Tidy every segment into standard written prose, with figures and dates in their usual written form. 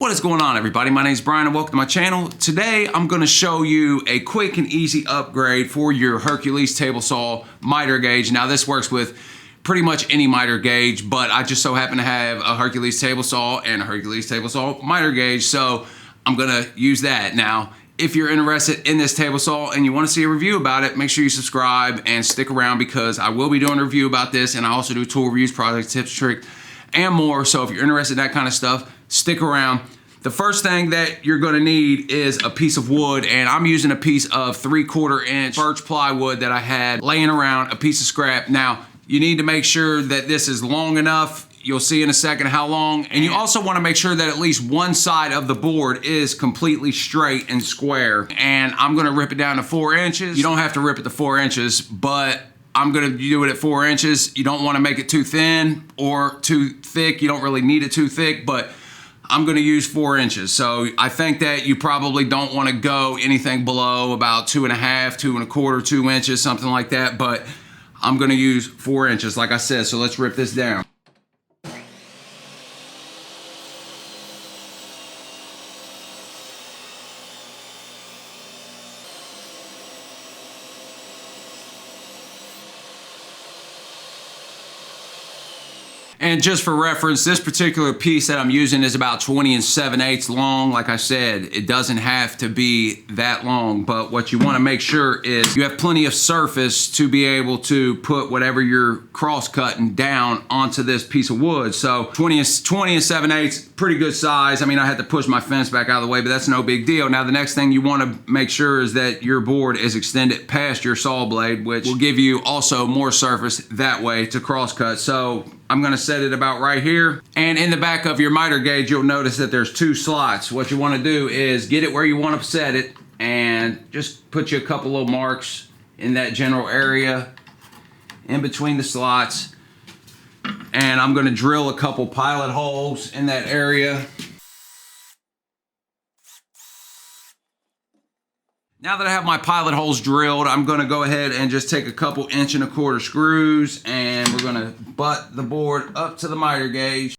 What is going on, everybody? My name is Brian and welcome to my channel. Today I'm going to show you a quick and easy upgrade for your Hercules table saw miter gauge. Now this works with pretty much any miter gauge, but I just so happen to have a Hercules table saw and a Hercules table saw miter gauge, so I'm going to use that. Now if you're interested in this table saw and you want to see a review about it, make sure you subscribe and stick around because I will be doing a review about this, and I also do tool reviews, product tips, tricks, and more. So if you're interested in that kind of stuff, stick around. The first thing that you're going to need is a piece of wood, and I'm using a piece of 3/4 inch birch plywood that I had laying around, a piece of scrap. Now you need to make sure that this is long enough. You'll see in a second how long, and you also want to make sure that at least one side of the board is completely straight and square. And I'm going to rip it down to 4 inches. You don't have to rip it to 4 inches, but I'm going to do it at 4 inches. You don't want to make it too thin or too thick. You don't really need it too thick, but I'm going to use 4 inches. So I think that you probably don't want to go anything below about 2.5, 2 1/4, 2 inches, something like that. But I'm going to use 4 inches, like I said. So let's rip this down. And just for reference, this particular piece that I'm using is about 20 7/8 long. Like I said, it doesn't have to be that long, but what you want to make sure is you have plenty of surface to be able to put whatever you're cross-cutting down onto this piece of wood. So 20 7/8, pretty good size. I mean, I had to push my fence back out of the way, but that's no big deal. Now, the next thing you want to make sure is that your board is extended past your saw blade, which will give you also more surface that way to cross-cut. So I'm going to set it about right here. And in the back of your miter gauge, you'll notice that there's 2 slots. What you want to do is get it where you want to set it and just put you a couple little marks in that general area in between the slots. And I'm going to drill a couple pilot holes in that area. Now that I have my pilot holes drilled, I'm going to go ahead and just take a couple 1 1/4 screws, and we're going to butt the board up to the miter gauge.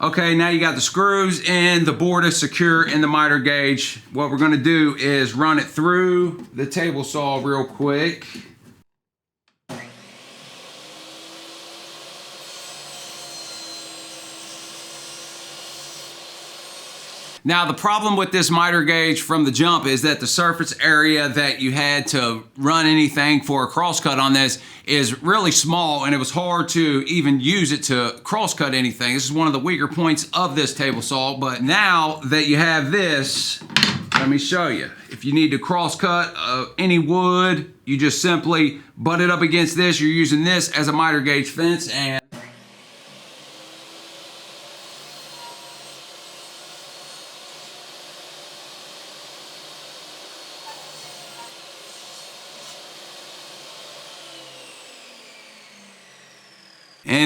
Okay, now you got the screws in, the board is secure in the miter gauge. What we're going to do is run it through the table saw real quick. Now, the problem with this miter gauge from the jump is that the surface area that you had to run anything for a crosscut on this is really small, and it was hard to even use it to crosscut anything. This is one of the weaker points of this table saw, but now that you have this, let me show you. If you need to crosscut any wood, you just simply butt it up against this. You're using this as a miter gauge fence, and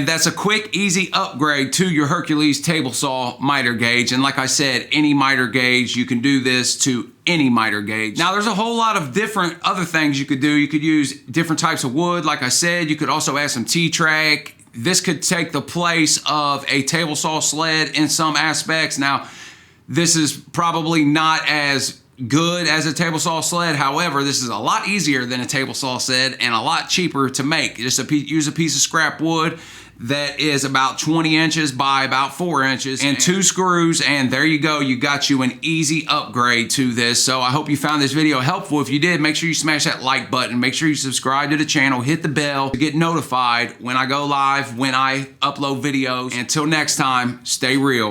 that's a quick, easy upgrade to your Hercules table saw miter gauge. And like I said, any miter gauge, you can do this to any miter gauge. Now, there's a whole lot of different other things you could do. You could use different types of wood. Like I said, you could also add some T-track. This could take the place of a table saw sled in some aspects. Now, this is probably not as good as a table saw sled. However, this is a lot easier than a table saw sled and a lot cheaper to make. Just use a piece of scrap wood that is about 20 inches by about 4 inches and 2 screws, and there you go. You got you an easy upgrade to this. So I hope you found this video helpful. If you did, make sure you smash that like button. Make sure you subscribe to the channel, hit the bell to get notified when I go live, when I upload videos. Until next time, stay real.